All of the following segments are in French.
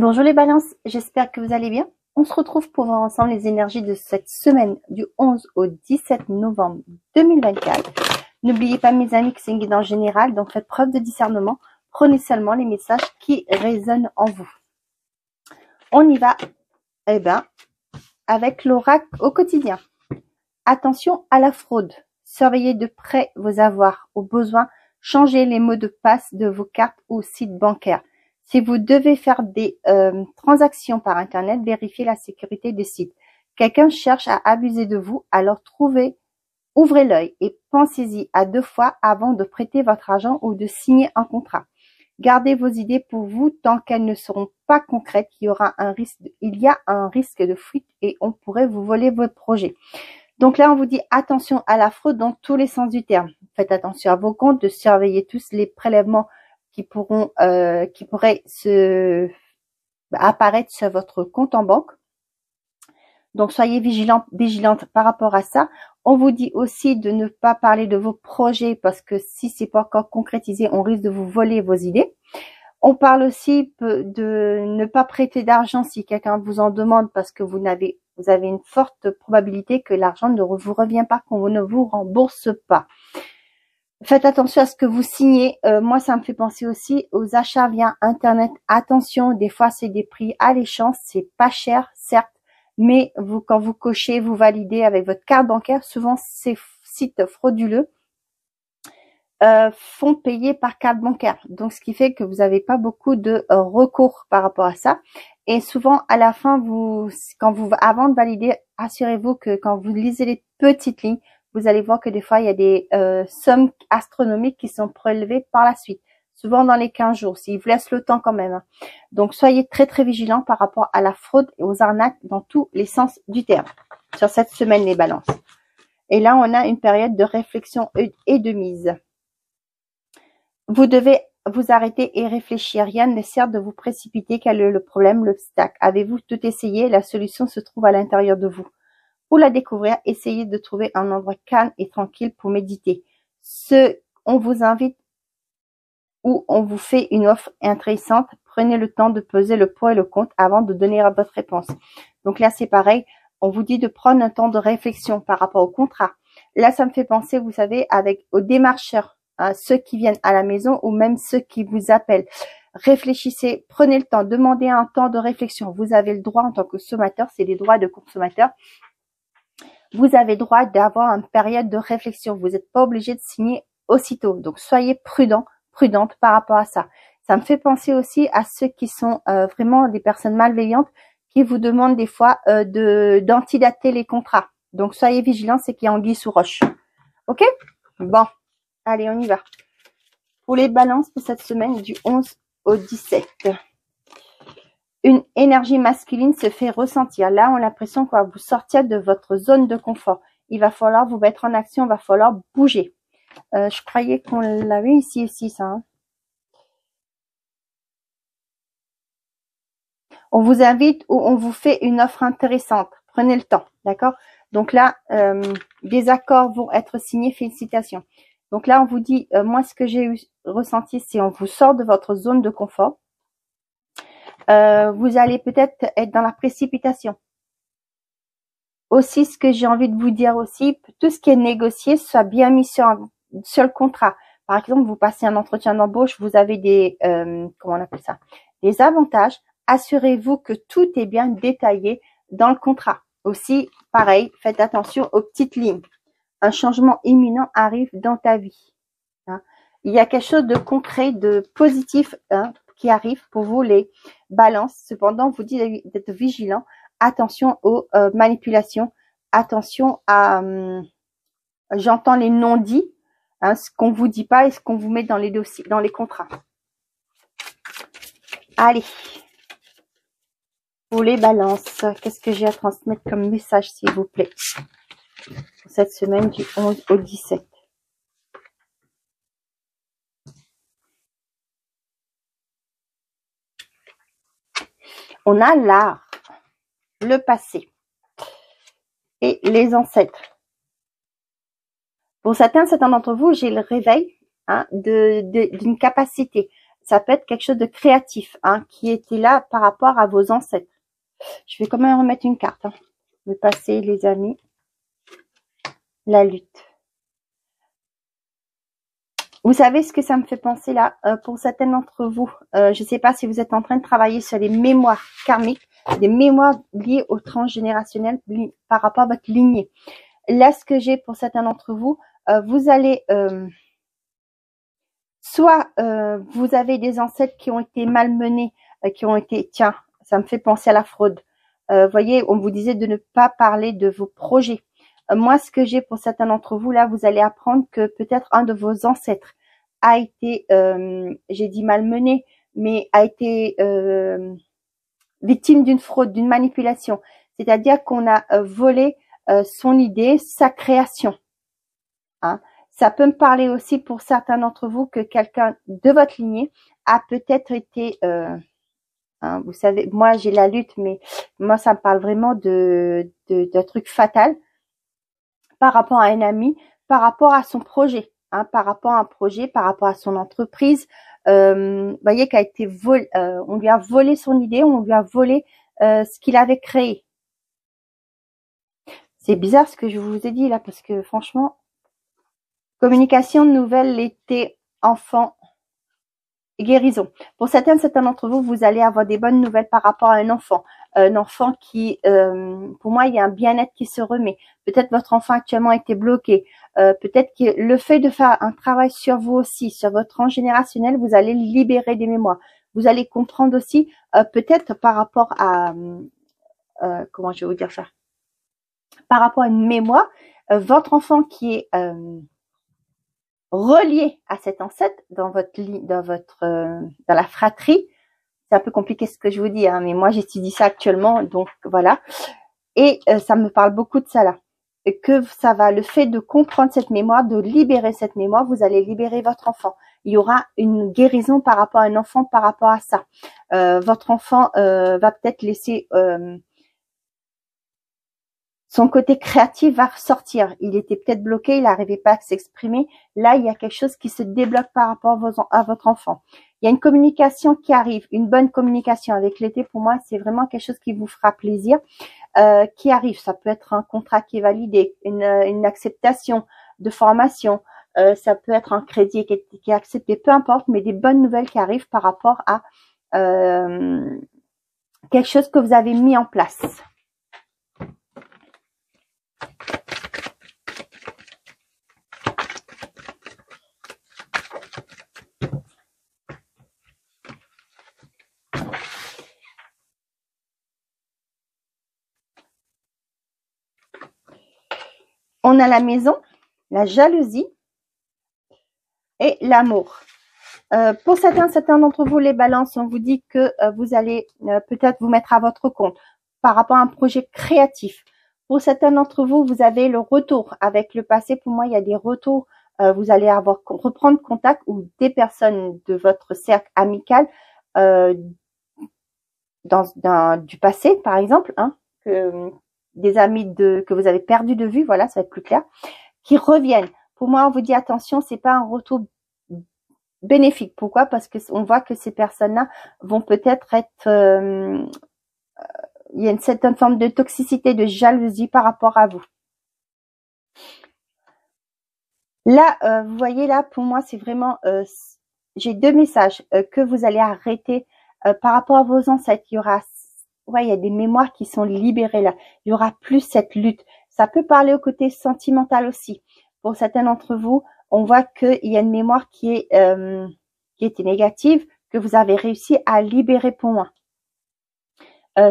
Bonjour les balances, j'espère que vous allez bien. On se retrouve pour voir ensemble les énergies de cette semaine du 11 au 17 novembre 2024. N'oubliez pas mes amis que c'est une guidance générale, donc faites preuve de discernement. Prenez seulement les messages qui résonnent en vous. On y va avec l'oracle au quotidien. Attention à la fraude. Surveillez de près vos avoirs. Au besoin, changez les mots de passe de vos cartes ou sites bancaires. Si vous devez faire des transactions par Internet, vérifiez la sécurité des sites. Quelqu'un cherche à abuser de vous, alors ouvrez l'œil et pensez-y à 2 fois avant de prêter votre argent ou de signer un contrat. Gardez vos idées pour vous tant qu'elles ne seront pas concrètes. Il y a un risque de fuite et on pourrait vous voler votre projet. Donc là, on vous dit attention à la fraude dans tous les sens du terme. Faites attention à vos comptes, de surveiller tous les prélèvements qui pourraient apparaître sur votre compte en banque. Donc, soyez vigilante par rapport à ça. On vous dit aussi de ne pas parler de vos projets parce que si c'est pas encore concrétisé, on risque de vous voler vos idées. On parle aussi de ne pas prêter d'argent si quelqu'un vous en demande parce que vous avez une forte probabilité que l'argent ne vous revient pas, qu'on ne vous rembourse pas. Faites attention à ce que vous signez. Moi, ça me fait penser aussi aux achats via Internet. Attention, des fois, c'est des prix alléchants. C'est pas cher, certes, mais quand vous cochez, vous validez avec votre carte bancaire, souvent, ces sites frauduleux font payer par carte bancaire. Donc, ce qui fait que vous n'avez pas beaucoup de recours par rapport à ça. Et souvent, à la fin, avant de valider, assurez-vous que quand vous lisez les petites lignes, vous allez voir que des fois, il y a des sommes astronomiques qui sont prélevées par la suite. Souvent dans les 15 jours, s'ils vous laissent le temps quand même. Donc, soyez très, très vigilants par rapport à la fraude et aux arnaques dans tous les sens du terme. Sur cette semaine, les balances. Et là, on a une période de réflexion et de mise. Vous devez vous arrêter et réfléchir. Rien ne sert de vous précipiter. Quel est le problème, l'obstacle? Avez-vous tout essayé? La solution se trouve à l'intérieur de vous. Pour la découvrir, essayez de trouver un endroit calme et tranquille pour méditer. On vous invite ou on vous fait une offre intéressante. Prenez le temps de peser le pour et le contre avant de donner votre réponse. Donc là, c'est pareil. On vous dit de prendre un temps de réflexion par rapport au contrat. Là, ça me fait penser, vous savez, aux démarcheurs. Ceux qui viennent à la maison ou même ceux qui vous appellent. Réfléchissez, prenez le temps, demandez un temps de réflexion. Vous avez le droit en tant que consommateur, c'est les droits de consommateur. Vous avez le droit d'avoir une période de réflexion. Vous n'êtes pas obligé de signer aussitôt. Donc, soyez prudente par rapport à ça. Ça me fait penser aussi à ceux qui sont vraiment des personnes malveillantes qui vous demandent des fois d'antidater les contrats. Donc, soyez vigilants, c'est qu'il y a anguille sous roche. OK? Bon. Allez, on y va. Pour les balances pour cette semaine du 11 au 17. Une énergie masculine se fait ressentir. Là, on a l'impression qu'on va vous sortir de votre zone de confort. Il va falloir vous mettre en action, il va falloir bouger. Je croyais qu'on l'avait ici, ça. Hein. On vous invite ou on vous fait une offre intéressante. Prenez le temps, d'accord? Donc là, des accords vont être signés. Félicitations. Donc là, on vous dit, moi, ce que j'ai ressenti, c'est on vous sort de votre zone de confort. Vous allez peut-être être dans la précipitation. Aussi, ce que j'ai envie de vous dire aussi, tout ce qui est négocié soit bien mis sur le contrat. Par exemple, vous passez un entretien d'embauche, vous avez des, comment on appelle ça, des avantages. Assurez-vous que tout est bien détaillé dans le contrat. Aussi, pareil, faites attention aux petites lignes. Un changement imminent arrive dans ta vie. Hein. Il y a quelque chose de concret, de positif qui arrive pour vous les balances. Cependant, on vous dit d'être vigilant. Attention aux manipulations. Attention à, j'entends les non-dits, ce qu'on vous dit pas et ce qu'on vous met dans les dossiers, dans les contrats. Allez. Pour les balances, qu'est-ce que j'ai à transmettre comme message, s'il vous plaît? Pour cette semaine du 11 au 17. On a l'art, le passé et les ancêtres. Pour certains d'entre vous, j'ai le réveil d'une capacité. ça peut être quelque chose de créatif, hein, qui était là par rapport à vos ancêtres. Je vais quand même remettre une carte. Hein. Je vais passer, les amis, la lutte. Vous savez ce que ça me fait penser là, pour certains d'entre vous, je ne sais pas si vous êtes en train de travailler sur les mémoires karmiques, des mémoires liées au transgénérationnel par rapport à votre lignée. Là, ce que j'ai pour certains d'entre vous, vous allez, soit vous avez des ancêtres qui ont été malmenés, qui ont été, tiens, ça me fait penser à la fraude. Voyez, on vous disait de ne pas parler de vos projets. Moi, ce que j'ai pour certains d'entre vous, là, vous allez apprendre que peut-être un de vos ancêtres a été, j'ai dit malmené, mais a été victime d'une fraude, d'une manipulation. C'est-à-dire qu'on a volé son idée, sa création. Hein. Ça peut me parler aussi pour certains d'entre vous que quelqu'un de votre lignée a peut-être été... Hein, vous savez, moi j'ai la lutte, mais moi ça me parle vraiment d'un truc fatal par rapport à un ami, par rapport à son projet, hein, par rapport à un projet, par rapport à son entreprise. Voyez qu'a été volé, on lui a volé son idée, on lui a volé ce qu'il avait créé. C'est bizarre ce que je vous ai dit là, parce que franchement, communication nouvelle, l'été, enfant, guérison. Pour certains d'entre vous, vous allez avoir des bonnes nouvelles par rapport à un enfant. Un enfant qui, pour moi, il y a un bien-être qui se remet. Peut-être votre enfant actuellement a été bloqué. Peut-être que le fait de faire un travail sur vous aussi, sur votre transgénérationnel, vous allez libérer des mémoires. Vous allez comprendre aussi, peut-être par rapport à, comment je vais vous dire ça, par rapport à une mémoire, votre enfant qui est relié à cet ancêtre dans la fratrie. C'est un peu compliqué ce que je vous dis, hein, mais moi j'étudie ça actuellement, donc voilà. Et ça me parle beaucoup de ça là. Et que ça va, le fait de comprendre cette mémoire, de libérer cette mémoire, vous allez libérer votre enfant. Il y aura une guérison par rapport à un enfant, par rapport à ça. Votre enfant va peut-être laisser son côté créatif va ressortir. Il était peut-être bloqué, il n'arrivait pas à s'exprimer. Là, il y a quelque chose qui se débloque par rapport à votre enfant. Il y a une communication qui arrive, une bonne communication avec l'été. Pour moi, c'est vraiment quelque chose qui vous fera plaisir, qui arrive. Ça peut être un contrat qui est validé, une acceptation de formation. Ça peut être un crédit qui est accepté, peu importe, mais des bonnes nouvelles qui arrivent par rapport à quelque chose que vous avez mis en place. On a la maison, la jalousie et l'amour. Pour certains d'entre vous, les balances, on vous dit que vous allez peut-être vous mettre à votre compte par rapport à un projet créatif. Pour certains d'entre vous, vous avez le retour avec le passé. Pour moi, il y a des retours. Vous allez reprendre contact ou des personnes de votre cercle amical du passé, par exemple, hein, des amis que vous avez perdu de vue, voilà, ça va être plus clair, qui reviennent. Pour moi, on vous dit attention, c'est pas un retour bénéfique. Pourquoi? Parce que on voit que ces personnes-là vont peut-être être, il y a une certaine forme de toxicité, de jalousie par rapport à vous. Là, vous voyez là, pour moi, c'est vraiment, j'ai deux messages que vous allez arrêter par rapport à vos ancêtres. Il y aura, ouais, il y a des mémoires qui sont libérées là. Il y aura plus cette lutte. Ça peut parler au côté sentimental aussi. Pour certains d'entre vous, on voit qu'il y a une mémoire qui était négative, que vous avez réussi à libérer pour moi.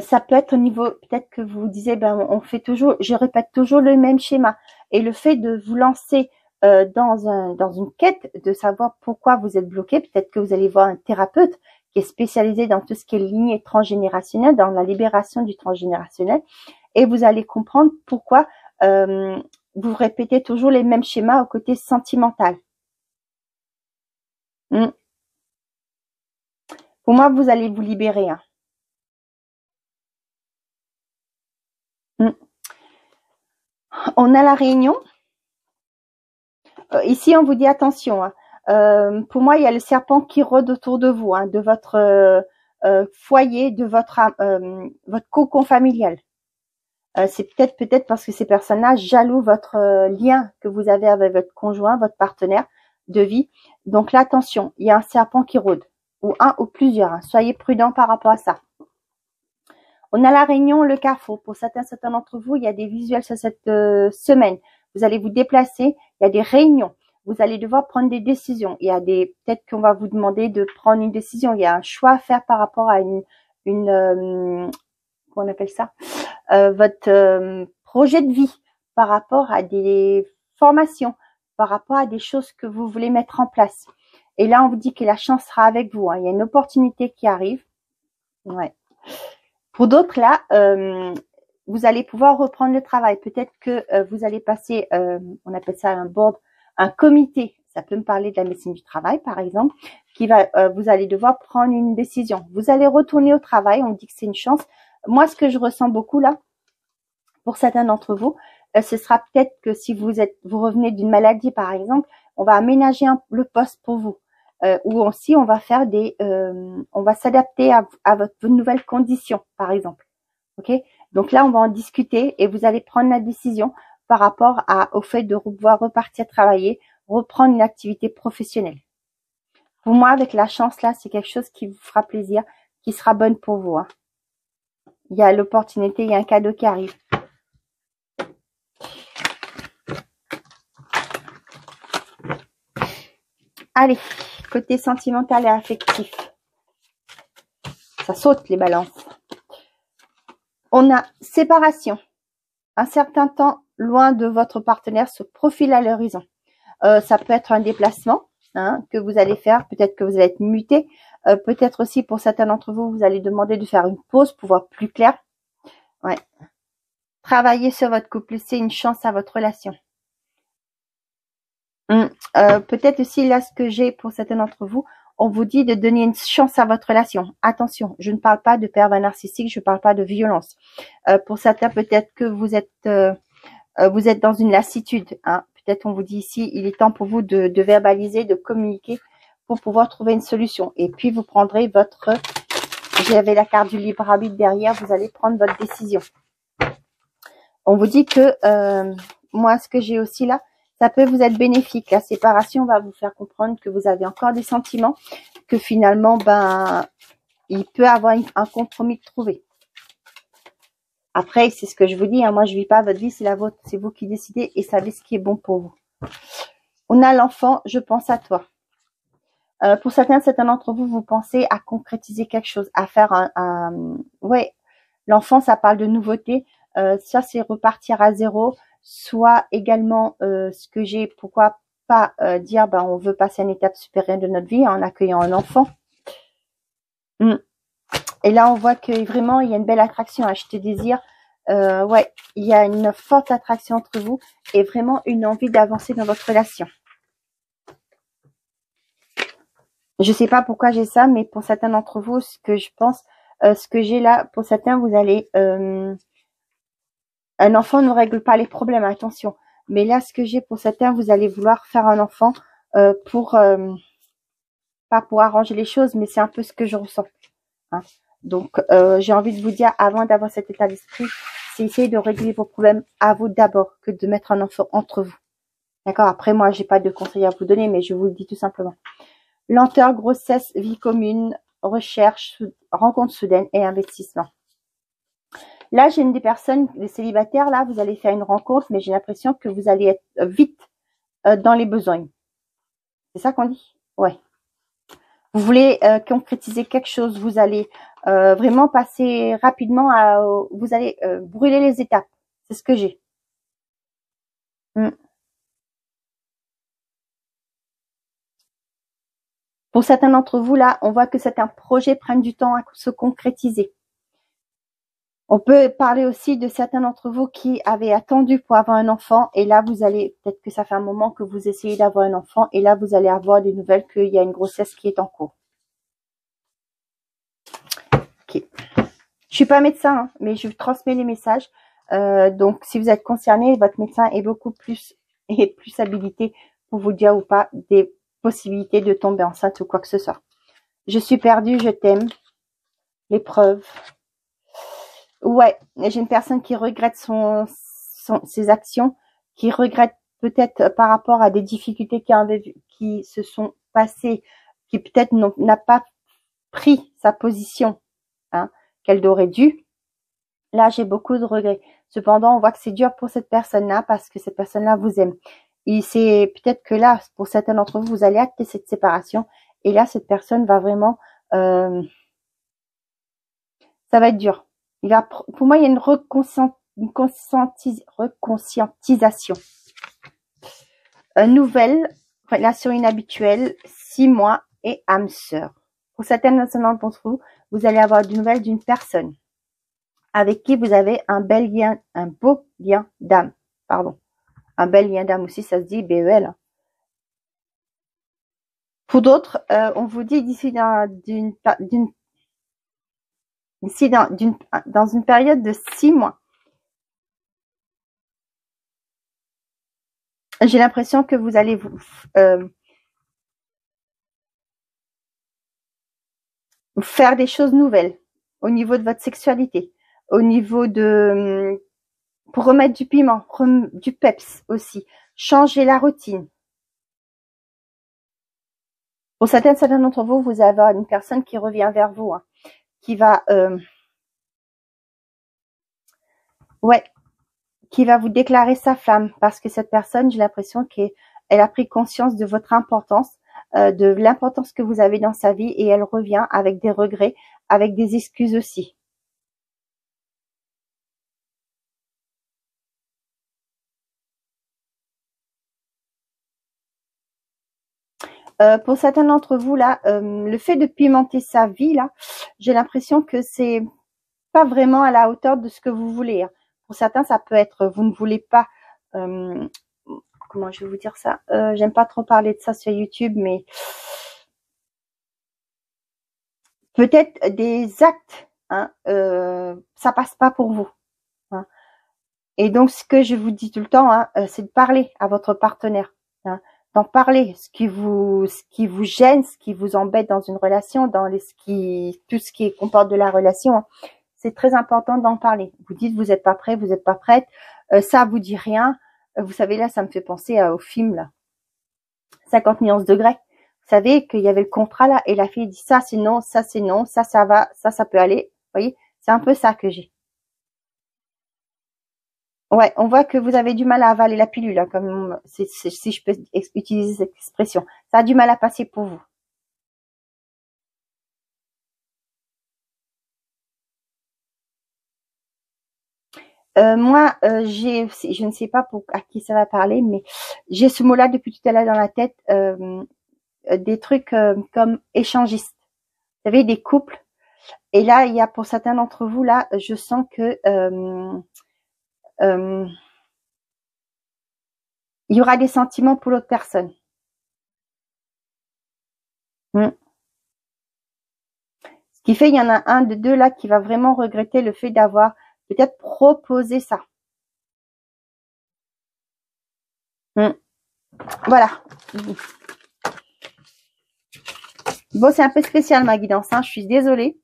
Ça peut être au niveau, peut-être que vous disiez, ben on fait toujours, je répète toujours le même schéma. Et le fait de vous lancer dans une quête de savoir pourquoi vous êtes bloqué, peut-être que vous allez voir un thérapeute qui est spécialisé dans tout ce qui est lignée transgénérationnelle, dans la libération du transgénérationnel, et vous allez comprendre pourquoi vous répétez toujours les mêmes schémas au côté sentimental. Pour moi, vous allez vous libérer. Hein. On a la réunion. Ici, on vous dit attention. Hein. Pour moi, il y a le serpent qui rôde autour de vous, hein, de votre foyer, de votre cocon familial. C'est peut-être parce que ces personnes-là jaloux votre lien que vous avez avec votre conjoint, votre partenaire de vie. Donc là, attention, il y a un serpent qui rôde, ou un ou plusieurs. Hein. Soyez prudents par rapport à ça. On a la réunion, le carrefour. Pour certains d'entre vous, il y a des visuels sur cette semaine. Vous allez vous déplacer, il y a des réunions. Vous allez devoir prendre des décisions. Il y a peut-être qu'on va vous demander de prendre une décision. Il y a un choix à faire par rapport à comment on appelle ça, votre projet de vie, par rapport à des formations, par rapport à des choses que vous voulez mettre en place. Et là, on vous dit que la chance sera avec vous. Hein. Il y a une opportunité qui arrive. Ouais. Pour d'autres, là, vous allez pouvoir reprendre le travail. Peut-être que vous allez passer, on appelle ça un board, un comité. Ça peut me parler de la médecine du travail, par exemple, qui va, vous allez devoir prendre une décision. Vous allez retourner au travail. On dit que c'est une chance. Moi, ce que je ressens beaucoup là, pour certains d'entre vous, ce sera peut-être que si vous revenez d'une maladie, par exemple, on va aménager le poste pour vous. Ou aussi on va faire on va s'adapter à vos nouvelles conditions, par exemple. Ok? Donc là, on va en discuter et vous allez prendre la décision par rapport au fait de pouvoir repartir travailler, reprendre une activité professionnelle. Pour moi, avec la chance là, c'est quelque chose qui vous fera plaisir, qui sera bonne pour vous. Hein. Il y a l'opportunité, il y a un cadeau qui arrive. Allez, côté sentimental et affectif. Ça saute les balances. On a séparation. Un certain temps loin de votre partenaire se profile à l'horizon. Ça peut être un déplacement que vous allez faire. Peut-être que vous allez être muté. Peut-être aussi pour certains d'entre vous, vous allez demander de faire une pause pour voir plus clair. Ouais. Travailler sur votre couple, c'est une chance à votre relation. Peut-être aussi là ce que j'ai pour certains d'entre vous, on vous dit de donner une chance à votre relation. Attention, je ne parle pas de pervers narcissique, je ne parle pas de violence. Pour certains, peut-être que vous êtes dans une lassitude. Hein. Peut-être on vous dit ici, il est temps pour vous de verbaliser, de communiquer pour pouvoir trouver une solution. Et puis vous prendrez j'avais la carte du libre arbitre derrière, vous allez prendre votre décision. On vous dit que moi, ce que j'ai aussi là, ça peut vous être bénéfique. La séparation va vous faire comprendre que vous avez encore des sentiments, que finalement, il peut avoir un compromis de trouver. Après, c'est ce que je vous dis, hein, moi je vis pas votre vie, c'est la vôtre, c'est vous qui décidez et savez ce qui est bon pour vous. On a l'enfant, je pense à toi. Pour certains d'entre vous, vous pensez à concrétiser quelque chose, à faire ouais, l'enfant, ça parle de nouveauté. Ça, c'est repartir à zéro. Soit également, ce que j'ai, pourquoi pas dire, on veut passer à une étape supérieure de notre vie en accueillant un enfant. Et là, on voit que vraiment, il y a une belle attraction. Hein, je te désire. Ouais, il y a une forte attraction entre vous et vraiment une envie d'avancer dans votre relation. Je sais pas pourquoi j'ai ça, mais pour certains d'entre vous, ce que je pense, ce que j'ai là, pour certains, vous allez... un enfant ne règle pas les problèmes, attention. Mais là, ce que j'ai pour certains, vous allez vouloir faire un enfant pas pour arranger les choses, mais c'est un peu ce que je ressens. Hein. Donc, j'ai envie de vous dire, avant d'avoir cet état d'esprit, c'est essayer de régler vos problèmes à vous d'abord que de mettre un enfant entre vous. D'accord? Après, moi, j'ai pas de conseils à vous donner, mais je vous le dis tout simplement. Lenteur, grossesse, vie commune, recherche, rencontre soudaine et investissement. Là, j'ai des personnes, des célibataires, là, vous allez faire une rencontre, mais j'ai l'impression que vous allez être vite dans les besoins. C'est ça qu'on dit? Ouais. Vous voulez concrétiser quelque chose, vous allez vraiment passer rapidement vous allez brûler les étapes. C'est ce que j'ai. Pour certains d'entre vous, là, on voit que certains projets prennent du temps à se concrétiser. On peut parler aussi de certains d'entre vous qui avaient attendu pour avoir un enfant et là vous allez, peut-être que ça fait un moment que vous essayez d'avoir un enfant et là vous allez avoir des nouvelles qu'il y a une grossesse qui est en cours. Ok. Je suis pas médecin, hein, mais je transmets les messages. Donc si vous êtes concerné, votre médecin est beaucoup plus habilité pour vous dire ou pas des possibilité de tomber enceinte ou quoi que ce soit. Je suis perdue, je t'aime. L'épreuve. Ouais, j'ai une personne qui regrette ses actions, qui regrette peut-être par rapport à des difficultés qui se sont passées, qui peut-être n'a pas pris sa position hein, qu'elle aurait dû. Là, j'ai beaucoup de regrets. Cependant, on voit que c'est dur pour cette personne-là parce que cette personne-là vous aime. Et c'est peut-être que là, pour certains d'entre vous, vous allez acter cette séparation. Et là, cette personne va vraiment... ça va être dur. Pour moi, il y a une reconscientisation. Nouvelle, relation inhabituelle, 6 mois et âme sœur. Pour certaines d'entre vous, vous allez avoir des nouvelles d'une personne avec qui vous avez un beau lien d'âme. Pardon. Un bel lien d'âme aussi, ça se dit BEL. Pour d'autres, on vous dit d'ici dans une période de 6 mois. J'ai l'impression que vous allez faire des choses nouvelles au niveau de votre sexualité, au niveau de pour remettre du piment, du peps aussi, changer la routine. Pour certains d'entre vous, vous avez une personne qui revient vers vous, hein, qui va qui va vous déclarer sa flamme parce que cette personne, j'ai l'impression qu'elle a pris conscience de votre importance, de l'importance que vous avez dans sa vie et elle revient avec des regrets, avec des excuses aussi. Pour certains d'entre vous là, le fait de pimenter sa vie là, j'ai l'impression que c'est pas vraiment à la hauteur de ce que vous voulez. Hein. Pour certains, ça peut être vous ne voulez pas. Comment je vais vous dire ça j'aime pas trop parler de ça sur YouTube, mais peut-être des actes, hein, ça passe pas pour vous. Hein. Et donc, ce que je vous dis tout le temps, hein, c'est de parler à votre partenaire. Hein. D'en parler, ce qui vous gêne, ce qui vous embête dans une relation, tout ce qui comporte de la relation. Hein. C'est très important d'en parler. Vous dites vous n'êtes pas prêt, vous n'êtes pas prête, ça vous dit rien. Vous savez là, ça me fait penser au film là, 50 nuances de Grey. Vous savez qu'il y avait le contrat là et la fille dit ça c'est non, ça c'est non, ça va, ça peut aller. Vous voyez, c'est un peu ça que j'ai. Ouais, on voit que vous avez du mal à avaler la pilule, hein, comme si je peux utiliser cette expression. Ça a du mal à passer pour vous. Moi, je ne sais pas à qui ça va parler, mais j'ai ce mot-là depuis tout à l'heure dans la tête, des trucs comme échangistes. Vous savez, des couples. Et là, il y a pour certains d'entre vous, là, je sens que il y aura des sentiments pour l'autre personne. Ce qui fait, il y en a un de deux là qui va vraiment regretter le fait d'avoir peut-être proposé ça. Voilà. Bon, c'est un peu spécial ma guidance, hein, je suis désolée.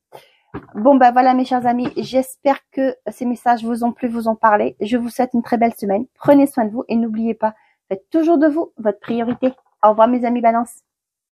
Bon, ben voilà mes chers amis, j'espère que ces messages vous ont plu, vous ont parlé. Je vous souhaite une très belle semaine. Prenez soin de vous et n'oubliez pas, faites toujours de vous votre priorité. Au revoir mes amis Balance.